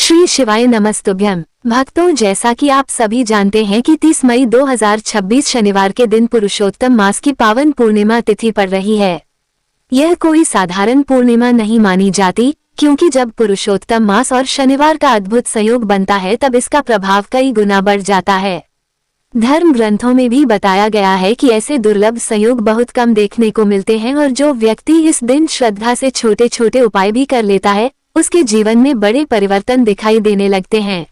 श्री शिवाय नमस्तुभ्यम। भक्तों, जैसा कि आप सभी जानते हैं कि 30 मई 2026 शनिवार के दिन पुरुषोत्तम मास की पावन पूर्णिमा तिथि पड़ रही है। यह कोई साधारण पूर्णिमा नहीं मानी जाती, क्योंकि जब पुरुषोत्तम मास और शनिवार का अद्भुत संयोग बनता है तब इसका प्रभाव कई गुना बढ़ जाता है। धर्म ग्रंथों में भी बताया गया है कि ऐसे दुर्लभ संयोग बहुत कम देखने को मिलते हैं और जो व्यक्ति इस दिन श्रद्धा से छोटे छोटे उपाय भी कर लेता है, उसके जीवन में बड़े परिवर्तन दिखाई देने लगते हैं।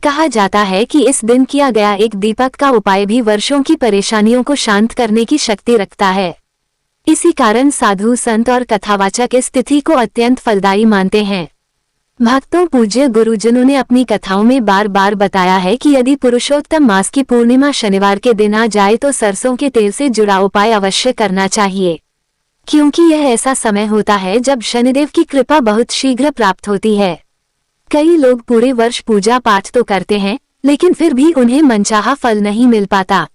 कहा जाता है कि इस दिन किया गया एक दीपक का उपाय भी वर्षों की परेशानियों को शांत करने की शक्ति रखता है। इसी कारण साधु संत और कथावाचक इस तिथि को अत्यंत फलदायी मानते हैं। भक्तों, पूज्य गुरुजनों ने अपनी कथाओं में बार बार बताया है कि यदि पुरुषोत्तम मास की पूर्णिमा शनिवार के दिन आ जाए तो सरसों के तेल से जुड़ा उपाय अवश्य करना चाहिए, क्योंकि यह ऐसा समय होता है जब शनिदेव की कृपा बहुत शीघ्र प्राप्त होती है। कई लोग पूरे वर्ष पूजा पाठ तो करते हैं, लेकिन फिर भी उन्हें मनचाहा फल नहीं मिल पाता।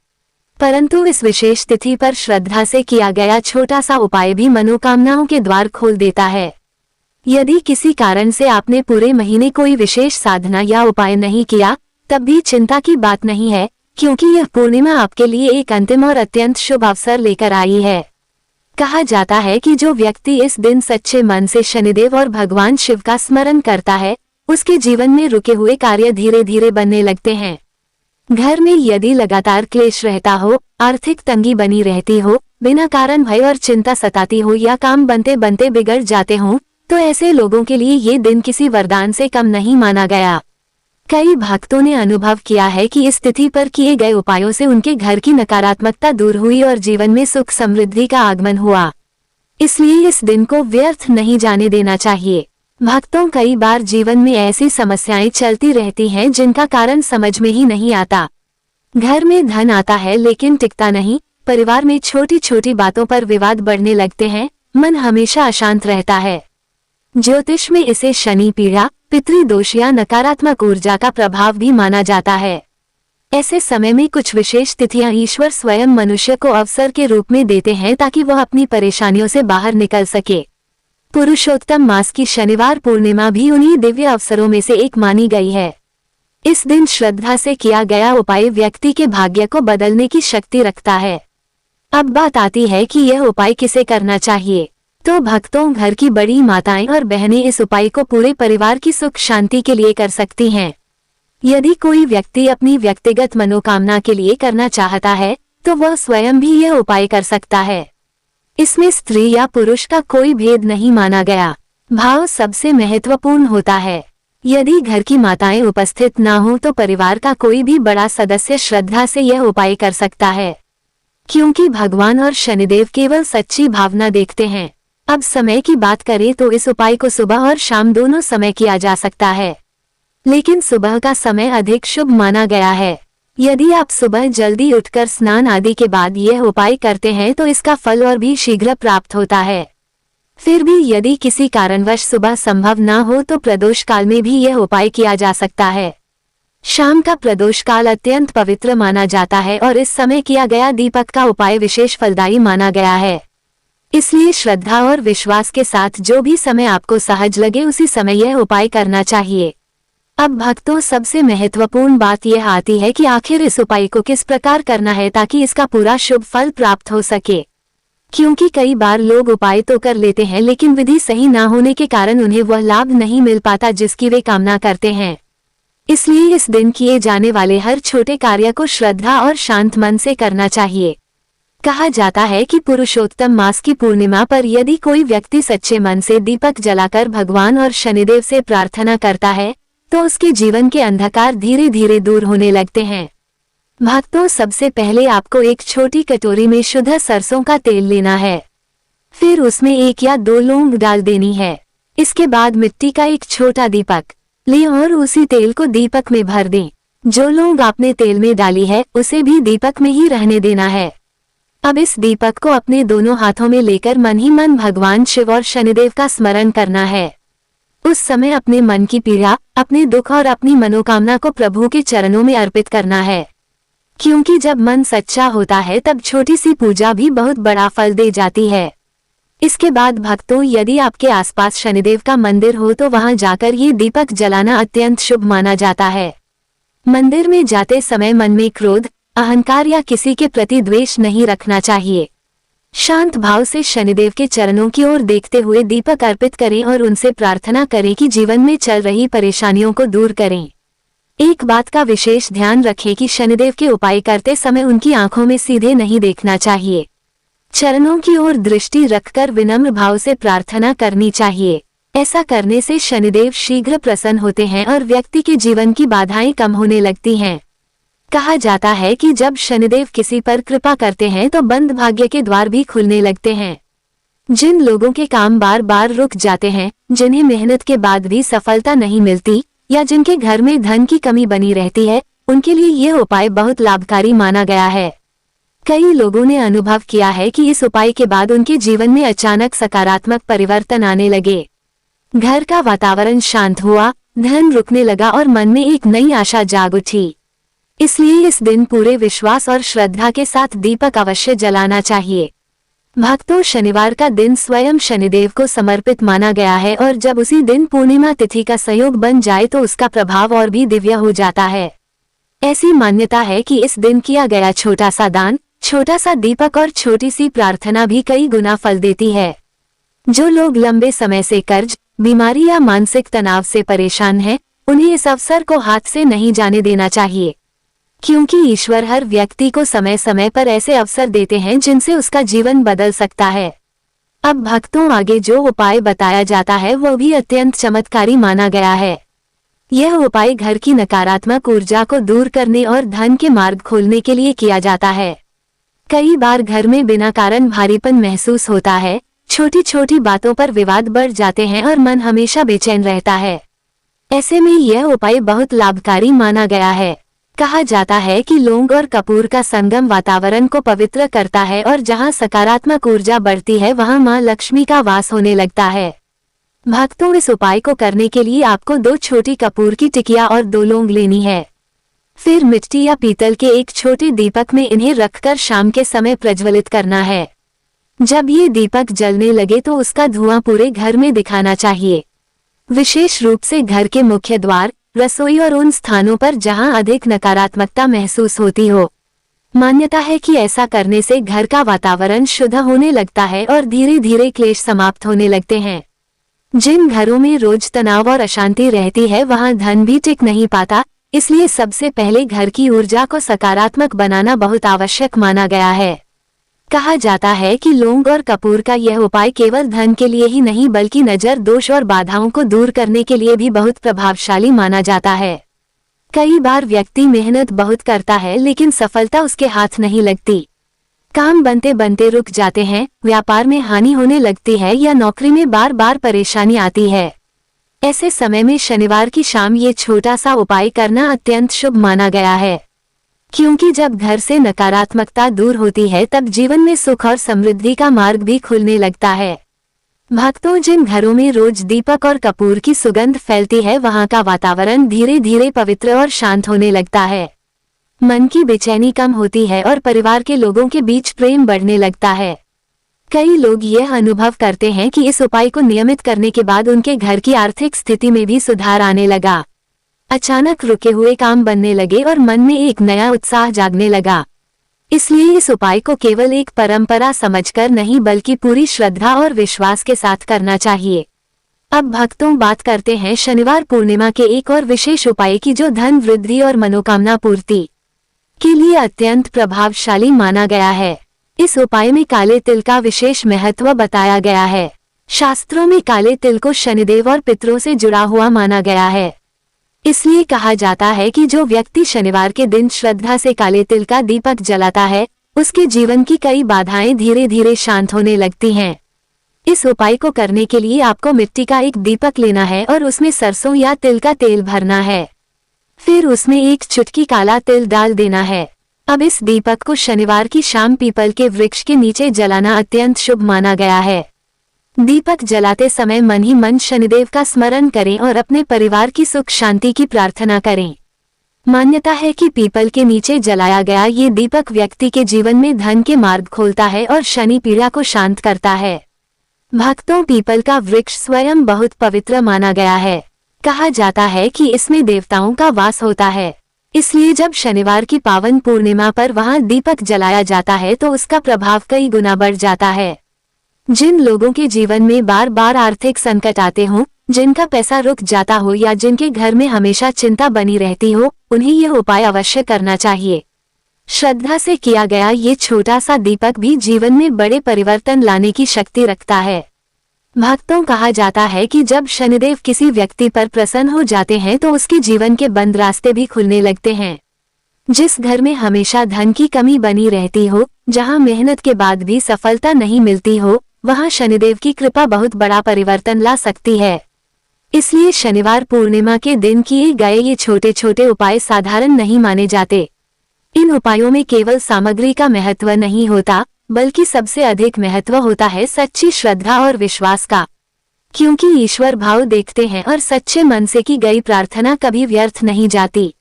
परंतु इस विशेष तिथि पर श्रद्धा से किया गया छोटा सा उपाय भी मनोकामनाओं के द्वार खोल देता है। यदि किसी कारण से आपने पूरे महीने कोई विशेष साधना या उपाय नहीं किया, तब भी चिंता की बात नहीं है, क्योंकि यह पूर्णिमा आपके लिए एक अंतिम और अत्यंत शुभ अवसर लेकर आई है। कहा जाता है कि जो व्यक्ति इस दिन सच्चे मन से शनिदेव और भगवान शिव का स्मरण करता है, उसके जीवन में रुके हुए कार्य धीरे धीरे बनने लगते हैं। घर में यदि लगातार क्लेश रहता हो, आर्थिक तंगी बनी रहती हो, बिना कारण भय और चिंता सताती हो या काम बनते बनते बिगड़ जाते हों, तो ऐसे लोगों के लिए ये दिन किसी वरदान से कम नहीं माना गया। कई भक्तों ने अनुभव किया है कि इस तिथि पर किए गए उपायों से उनके घर की नकारात्मकता दूर हुई और जीवन में सुख समृद्धि का आगमन हुआ। इसलिए इस दिन को व्यर्थ नहीं जाने देना चाहिए। भक्तों, कई बार जीवन में ऐसी समस्याएं चलती रहती हैं जिनका कारण समझ में ही नहीं आता। घर में धन आता है लेकिन टिकता नहीं, परिवार में छोटी छोटी बातों पर विवाद बढ़ने लगते हैं, मन हमेशा अशांत रहता है। ज्योतिष में इसे शनि पीड़ा, पितृदोष या नकारात्मक ऊर्जा का प्रभाव भी माना जाता है। ऐसे समय में कुछ विशेष तिथियां ईश्वर स्वयं मनुष्य को अवसर के रूप में देते हैं ताकि वह अपनी परेशानियों से बाहर निकल सके। पुरुषोत्तम मास की शनिवार पूर्णिमा भी उन्हीं दिव्य अवसरों में से एक मानी गई है। इस दिन श्रद्धा से किया गया उपाय व्यक्ति के भाग्य को बदलने की शक्ति रखता है। अब बात आती है कि यह उपाय किसे करना चाहिए। तो भक्तों, घर की बड़ी माताएं और बहनें इस उपाय को पूरे परिवार की सुख शांति के लिए कर सकती हैं। यदि कोई व्यक्ति अपनी व्यक्तिगत मनोकामना के लिए करना चाहता है, तो वह स्वयं भी यह उपाय कर सकता है। इसमें स्त्री या पुरुष का कोई भेद नहीं माना गया। भाव सबसे महत्वपूर्ण होता है। यदि घर की माताएं उपस्थित ना हो तो परिवार का कोई भी बड़ा सदस्य श्रद्धा से यह उपाय कर सकता है, क्योंकि भगवान और शनिदेव केवल सच्ची भावना देखते हैं। अब समय की बात करें तो इस उपाय को सुबह और शाम दोनों समय किया जा सकता है, लेकिन सुबह का समय अधिक शुभ माना गया है। यदि आप सुबह जल्दी उठकर स्नान आदि के बाद यह उपाय करते हैं तो इसका फल और भी शीघ्र प्राप्त होता है। फिर भी यदि किसी कारणवश सुबह संभव ना हो तो प्रदोष काल में भी यह उपाय किया जा सकता है। शाम का प्रदोष काल अत्यंत पवित्र माना जाता है और इस समय किया गया दीपक का उपाय विशेष फलदायी माना गया है। इसलिए श्रद्धा और विश्वास के साथ जो भी समय आपको सहज लगे उसी समय यह उपाय करना चाहिए। अब भक्तों, सबसे महत्वपूर्ण बात यह आती है कि आखिर इस उपाय को किस प्रकार करना है ताकि इसका पूरा शुभ फल प्राप्त हो सके। क्योंकि कई बार लोग उपाय तो कर लेते हैं लेकिन विधि सही ना होने के कारण उन्हें वह लाभ नहीं मिल पाता जिसकी वे कामना करते हैं। इसलिए इस दिन किए जाने वाले हर छोटे कार्य को श्रद्धा और शांत मन से करना चाहिए। कहा जाता है कि पुरुषोत्तम मास की पूर्णिमा पर यदि कोई व्यक्ति सच्चे मन से दीपक जलाकर भगवान और शनिदेव से प्रार्थना करता है तो उसके जीवन के अंधकार धीरे धीरे दूर होने लगते हैं। भक्तों, सबसे पहले आपको एक छोटी कटोरी में शुद्ध सरसों का तेल लेना है। फिर उसमें 1 या 2 लौंग डाल देनी है। इसके बाद मिट्टी का एक छोटा दीपक लें और उसी तेल को दीपक में भर दें। जो लौंग आपने तेल में डाली है उसे भी दीपक में ही रहने देना है। अब इस दीपक को अपने दोनों हाथों में लेकर मन ही मन भगवान शिव और शनिदेव का स्मरण करना है। उस समय अपने मन की पीड़ा, अपने दुख और अपनी मनोकामना को प्रभु के चरणों में अर्पित करना है, क्योंकि जब मन सच्चा होता है तब छोटी सी पूजा भी बहुत बड़ा फल दे जाती है। इसके बाद भक्तों, यदि आपके आसपास शनिदेव का मंदिर हो तो वहां जाकर ये दीपक जलाना अत्यंत शुभ माना जाता है। मंदिर में जाते समय मन में क्रोध, अहंकार या किसी के प्रति द्वेष नहीं रखना चाहिए। शांत भाव से शनिदेव के चरणों की ओर देखते हुए दीपक अर्पित करें और उनसे प्रार्थना करें कि जीवन में चल रही परेशानियों को दूर करें। एक बात का विशेष ध्यान रखें कि शनिदेव के उपाय करते समय उनकी आंखों में सीधे नहीं देखना चाहिए। चरणों की ओर दृष्टि रखकर विनम्र भाव से प्रार्थना करनी चाहिए। ऐसा करने से शनिदेव शीघ्र प्रसन्न होते हैं और व्यक्ति के जीवन की बाधाएं कम होने लगती हैं। कहा जाता है कि जब शनिदेव किसी पर कृपा करते हैं तो बंद भाग्य के द्वार भी खुलने लगते हैं। जिन लोगों के काम बार बार रुक जाते हैं, जिन्हें मेहनत के बाद भी सफलता नहीं मिलती या जिनके घर में धन की कमी बनी रहती है, उनके लिए यह उपाय बहुत लाभकारी माना गया है। कई लोगों ने अनुभव किया है कि इस उपाय के बाद उनके जीवन में अचानक सकारात्मक परिवर्तन आने लगे। घर का वातावरण शांत हुआ, धन रुकने लगा और मन में एक नई आशा जाग उठी। इसलिए इस दिन पूरे विश्वास और श्रद्धा के साथ दीपक अवश्य जलाना चाहिए। भक्तों, शनिवार का दिन स्वयं शनिदेव को समर्पित माना गया है और जब उसी दिन पूर्णिमा तिथि का संयोग बन जाए तो उसका प्रभाव और भी दिव्य हो जाता है। ऐसी मान्यता है कि इस दिन किया गया छोटा सा दान, छोटा सा दीपक और छोटी सी प्रार्थना भी कई गुना फल देती है। जो लोग लंबे समय से कर्ज, बीमारी या मानसिक तनाव से परेशान हैं, उन्हें इस अवसर को हाथ से नहीं जाने देना चाहिए, क्योंकि ईश्वर हर व्यक्ति को समय समय पर ऐसे अवसर देते हैं जिनसे उसका जीवन बदल सकता है। अब भक्तों, आगे जो उपाय बताया जाता है वो भी अत्यंत चमत्कारी माना गया है। यह उपाय घर की नकारात्मक ऊर्जा को दूर करने और धन के मार्ग खोलने के लिए किया जाता है। कई बार घर में बिना कारण भारीपन महसूस होता है, छोटी छोटी बातों पर विवाद बढ़ जाते हैं और मन हमेशा बेचैन रहता है। ऐसे में यह उपाय बहुत लाभकारी माना गया है। कहा जाता है कि लौंग और कपूर का संगम वातावरण को पवित्र करता है और जहां सकारात्मक ऊर्जा बढ़ती है वहां मां लक्ष्मी का वास होने लगता है। भक्तों, इस उपाय को करने के लिए आपको 2 छोटी कपूर की टिकिया और 2 लौंग लेनी है। फिर मिट्टी या पीतल के एक छोटे दीपक में इन्हें रखकर शाम के समय प्रज्वलित करना है। जब ये दीपक जलने लगे तो उसका धुआं पूरे घर में दिखाना चाहिए, विशेष रूप से घर के मुख्य द्वार, रसोई और उन स्थानों पर जहां अधिक नकारात्मकता महसूस होती हो। मान्यता है कि ऐसा करने से घर का वातावरण शुद्ध होने लगता है और धीरे धीरे क्लेश समाप्त होने लगते हैं। जिन घरों में रोज तनाव और अशांति रहती है वहां धन भी टिक नहीं पाता, इसलिए सबसे पहले घर की ऊर्जा को सकारात्मक बनाना बहुत आवश्यक माना गया है। कहा जाता है कि लौंग और कपूर का यह उपाय केवल धन के लिए ही नहीं बल्कि नजर दोष और बाधाओं को दूर करने के लिए भी बहुत प्रभावशाली माना जाता है। कई बार व्यक्ति मेहनत बहुत करता है लेकिन सफलता उसके हाथ नहीं लगती। काम बनते बनते रुक जाते हैं, व्यापार में हानि होने लगती है या नौकरी में बार बार परेशानी आती है। ऐसे समय में शनिवार की शाम ये छोटा सा उपाय करना अत्यंत शुभ माना गया है, क्योंकि जब घर से नकारात्मकता दूर होती है तब जीवन में सुख और समृद्धि का मार्ग भी खुलने लगता है। भक्तों, जिन घरों में रोज दीपक और कपूर की सुगंध फैलती है वहां का वातावरण धीरे धीरे पवित्र और शांत होने लगता है। मन की बेचैनी कम होती है और परिवार के लोगों के बीच प्रेम बढ़ने लगता है। कई लोग यह अनुभव करते हैं कि इस उपाय को नियमित करने के बाद उनके घर की आर्थिक स्थिति में भी सुधार आने लगा। अचानक रुके हुए काम बनने लगे और मन में एक नया उत्साह जागने लगा। इसलिए इस उपाय को केवल एक परंपरा समझकर नहीं बल्कि पूरी श्रद्धा और विश्वास के साथ करना चाहिए। अब भक्तों, बात करते हैं शनिवार पूर्णिमा के एक और विशेष उपाय की जो धन वृद्धि और मनोकामना पूर्ति के लिए अत्यंत प्रभावशाली माना गया है। इस उपाय में काले तिल का विशेष महत्व बताया गया है। शास्त्रों में काले तिल को शनिदेव और पितरों से जुड़ा हुआ माना गया है। इसलिए कहा जाता है कि जो व्यक्ति शनिवार के दिन श्रद्धा से काले तिल का दीपक जलाता है उसके जीवन की कई बाधाएं धीरे धीरे शांत होने लगती हैं। इस उपाय को करने के लिए आपको मिट्टी का एक दीपक लेना है और उसमें सरसों या तिल का तेल भरना है। फिर उसमें एक चुटकी काला तिल डाल देना है। अब इस दीपक को शनिवार की शाम पीपल के वृक्ष के नीचे जलाना अत्यंत शुभ माना गया है। दीपक जलाते समय मन ही मन शनिदेव का स्मरण करें और अपने परिवार की सुख शांति की प्रार्थना करें। मान्यता है कि पीपल के नीचे जलाया गया ये दीपक व्यक्ति के जीवन में धन के मार्ग खोलता है और शनि पीड़ा को शांत करता है। भक्तों, पीपल का वृक्ष स्वयं बहुत पवित्र माना गया है। कहा जाता है कि इसमें देवताओं का वास होता है। इसलिए जब शनिवार की पावन पूर्णिमा पर वहां दीपक जलाया जाता है तो उसका प्रभाव कई गुना बढ़ जाता है। जिन लोगों के जीवन में बार बार आर्थिक संकट आते हों, जिनका पैसा रुक जाता हो या जिनके घर में हमेशा चिंता बनी रहती हो, उन्हें यह उपाय अवश्य करना चाहिए। श्रद्धा से किया गया ये छोटा सा दीपक भी जीवन में बड़े परिवर्तन लाने की शक्ति रखता है। भक्तों, कहा जाता है कि जब शनिदेव किसी व्यक्ति पर प्रसन्न हो जाते हैं तो उसके जीवन के बंद रास्ते भी खुलने लगते हैं। जिस घर में हमेशा धन की कमी बनी रहती हो, जहां मेहनत के बाद भी सफलता नहीं मिलती हो, वहां शनिदेव की कृपा बहुत बड़ा परिवर्तन ला सकती है। इसलिए शनिवार पूर्णिमा के दिन किए गए ये छोटे छोटे उपाय साधारण नहीं माने जाते। इन उपायों में केवल सामग्री का महत्व नहीं होता, बल्कि सबसे अधिक महत्व होता है सच्ची श्रद्धा और विश्वास का। क्योंकि ईश्वर भाव देखते हैं और सच्चे मन से की गई प्रार्थना कभी व्यर्थ नहीं जाती।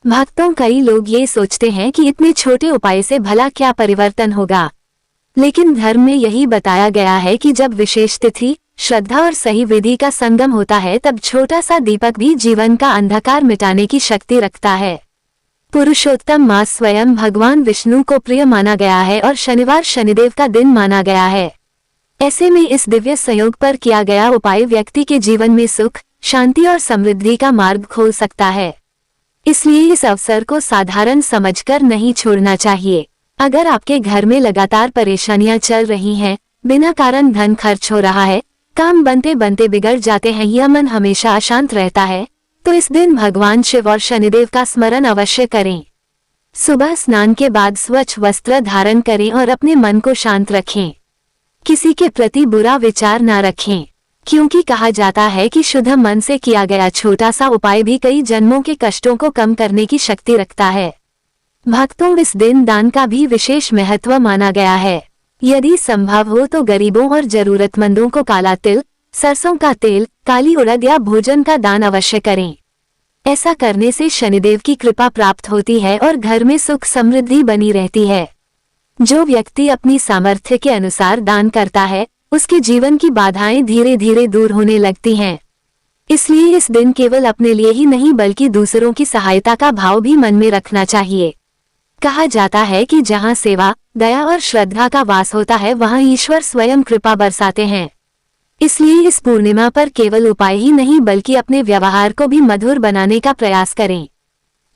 भक्तों, कई लोग ये सोचते हैं कि इतने छोटे उपाय से भला क्या परिवर्तन होगा, लेकिन धर्म में यही बताया गया है कि जब विशेष तिथि, श्रद्धा और सही विधि का संगम होता है तब छोटा सा दीपक भी जीवन का अंधकार मिटाने की शक्ति रखता है। पुरुषोत्तम मास स्वयं भगवान विष्णु को प्रिय माना गया है और शनिवार शनिदेव का दिन माना गया है। ऐसे में इस दिव्य संयोग पर किया गया उपाय व्यक्ति के जीवन में सुख, शांति और समृद्धि का मार्ग खोल सकता है। इसलिए इस अवसर को साधारण समझकर नहीं छोड़ना चाहिए। अगर आपके घर में लगातार परेशानियां चल रही हैं, बिना कारण धन खर्च हो रहा है, काम बनते बनते बिगड़ जाते हैं या मन हमेशा अशांत रहता है, तो इस दिन भगवान शिव और शनिदेव का स्मरण अवश्य करें। सुबह स्नान के बाद स्वच्छ वस्त्र धारण करें और अपने मन को शांत रखें। किसी के प्रति बुरा विचार न रखें, क्योंकि कहा जाता है कि शुद्ध मन से किया गया छोटा सा उपाय भी कई जन्मों के कष्टों को कम करने की शक्ति रखता है। भक्तों, इस दिन दान का भी विशेष महत्व माना गया है। यदि संभव हो तो गरीबों और जरूरतमंदों को काला तिल, सरसों का तेल, काली उड़द या भोजन का दान अवश्य करें। ऐसा करने से शनिदेव की कृपा प्राप्त होती है और घर में सुख समृद्धि बनी रहती है। जो व्यक्ति अपनी सामर्थ्य के अनुसार दान करता है, उसके जीवन की बाधाएं धीरे धीरे दूर होने लगती हैं। इसलिए इस दिन केवल अपने लिए ही नहीं बल्कि दूसरों की सहायता का भाव भी मन में रखना चाहिए। कहा जाता है कि जहां सेवा, दया और श्रद्धा का वास होता है वहां ईश्वर स्वयं कृपा बरसाते हैं। इसलिए इस पूर्णिमा पर केवल उपाय ही नहीं बल्कि अपने व्यवहार को भी मधुर बनाने का प्रयास करें।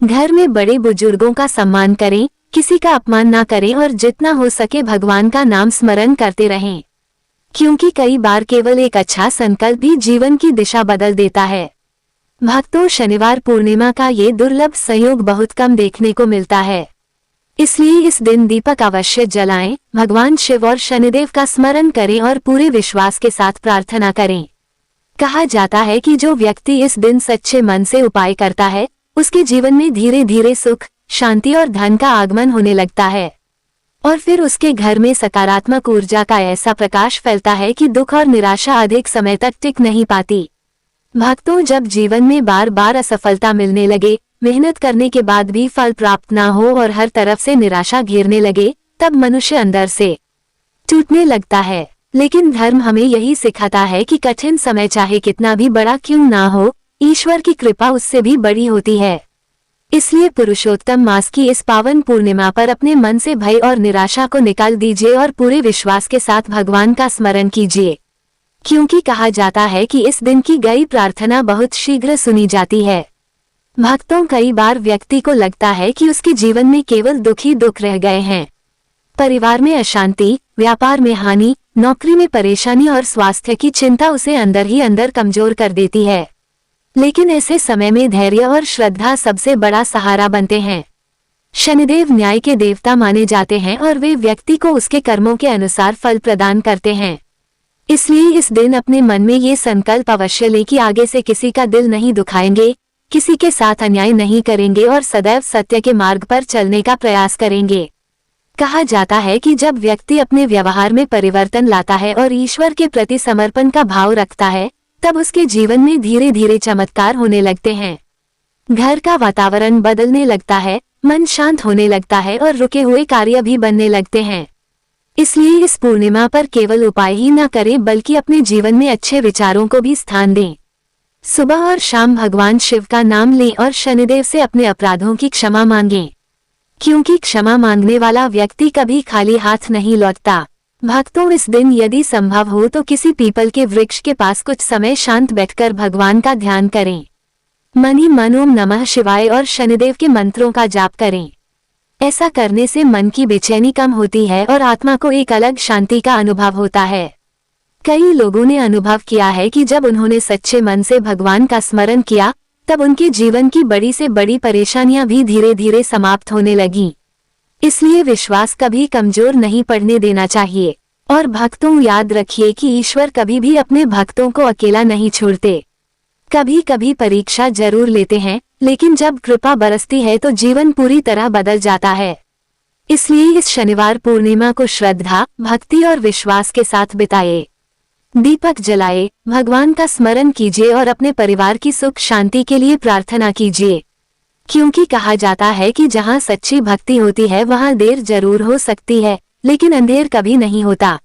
घर में बड़े बुजुर्गों का सम्मान करें, किसी का अपमान न करें और जितना हो सके भगवान का नाम स्मरण करते रहें, क्योंकि कई बार केवल एक अच्छा संकल्प भी जीवन की दिशा बदल देता है। भक्तों, शनिवार पूर्णिमा का ये दुर्लभ संयोग बहुत कम देखने को मिलता है। इसलिए इस दिन दीपक अवश्य जलाएं, भगवान शिव और शनिदेव का स्मरण करें और पूरे विश्वास के साथ प्रार्थना करें। कहा जाता है कि जो व्यक्ति इस दिन सच्चे मन से उपाय करता है, उसके जीवन में धीरे धीरे सुख, शांति और धन का आगमन होने लगता है और फिर उसके घर में सकारात्मक ऊर्जा का ऐसा प्रकाश फैलता है कि दुख और निराशा अधिक समय तक टिक नहीं पाती। भक्तों, जब जीवन में बार बार असफलता मिलने लगे, मेहनत करने के बाद भी फल प्राप्त ना हो और हर तरफ से निराशा घेरने लगे, तब मनुष्य अंदर से टूटने लगता है। लेकिन धर्म हमें यही सिखाता है कि कठिन समय चाहे कितना भी बड़ा क्यों ना हो, ईश्वर की कृपा उससे भी बड़ी होती है। इसलिए पुरुषोत्तम मास की इस पावन पूर्णिमा पर अपने मन से भय और निराशा को निकाल दीजिए और पूरे विश्वास के साथ भगवान का स्मरण कीजिए, क्योंकि कहा जाता है कि इस दिन की गई प्रार्थना बहुत शीघ्र सुनी जाती है। भक्तों, कई बार व्यक्ति को लगता है कि उसके जीवन में केवल दुख ही दुख रह गए हैं। परिवार में अशांति, व्यापार में हानि, नौकरी में परेशानी और स्वास्थ्य की चिंता उसे अंदर ही अंदर कमजोर कर देती है। लेकिन ऐसे समय में धैर्य और श्रद्धा सबसे बड़ा सहारा बनते हैं। शनिदेव न्याय के देवता माने जाते हैं और वे व्यक्ति को उसके कर्मों के अनुसार फल प्रदान करते हैं। इसलिए इस दिन अपने मन में ये संकल्प अवश्य लें कि आगे से किसी का दिल नहीं दुखाएंगे, किसी के साथ अन्याय नहीं करेंगे और सदैव सत्य के मार्ग पर चलने का प्रयास करेंगे। कहा जाता है कि जब व्यक्ति अपने व्यवहार में परिवर्तन लाता है और ईश्वर के प्रति समर्पण का भाव रखता है, तब उसके जीवन में धीरे धीरे चमत्कार होने लगते हैं। घर का वातावरण बदलने लगता है, मन शांत होने लगता है और रुके हुए कार्य भी बनने लगते हैं। इसलिए इस पूर्णिमा पर केवल उपाय ही न करें बल्कि अपने जीवन में अच्छे विचारों को भी स्थान दें। सुबह और शाम भगवान शिव का नाम लें और शनिदेव से अपने अपराधों की क्षमा मांगें, क्योंकि क्षमा मांगने वाला व्यक्ति कभी खाली हाथ नहीं लौटता। भक्तों, इस दिन यदि संभव हो तो किसी पीपल के वृक्ष के पास कुछ समय शांत बैठकर भगवान का ध्यान करें। मन ही मन ओम नमः शिवाय और शनिदेव के मंत्रों का जाप करें। ऐसा करने से मन की बेचैनी कम होती है और आत्मा को एक अलग शांति का अनुभव होता है। कई लोगों ने अनुभव किया है कि जब उन्होंने सच्चे मन से भगवान का स्मरण किया तब उनके जीवन की बड़ी से बड़ी परेशानियां भी धीरे धीरे समाप्त होने लगीं। इसलिए विश्वास कभी कमजोर नहीं पड़ने देना चाहिए। और भक्तों, याद रखिए कि ईश्वर कभी भी अपने भक्तों को अकेला नहीं छोड़ते। कभी कभी परीक्षा जरूर लेते हैं, लेकिन जब कृपा बरसती है तो जीवन पूरी तरह बदल जाता है। इसलिए इस शनिवार पूर्णिमा को श्रद्धा, भक्ति और विश्वास के साथ बिताए। दीपक जलाए, भगवान का स्मरण कीजिए और अपने परिवार की सुख शांति के लिए प्रार्थना कीजिए, क्योंकि कहा जाता है कि जहां सच्ची भक्ति होती है वहां देर जरूर हो सकती है, लेकिन अंधेर कभी नहीं होता।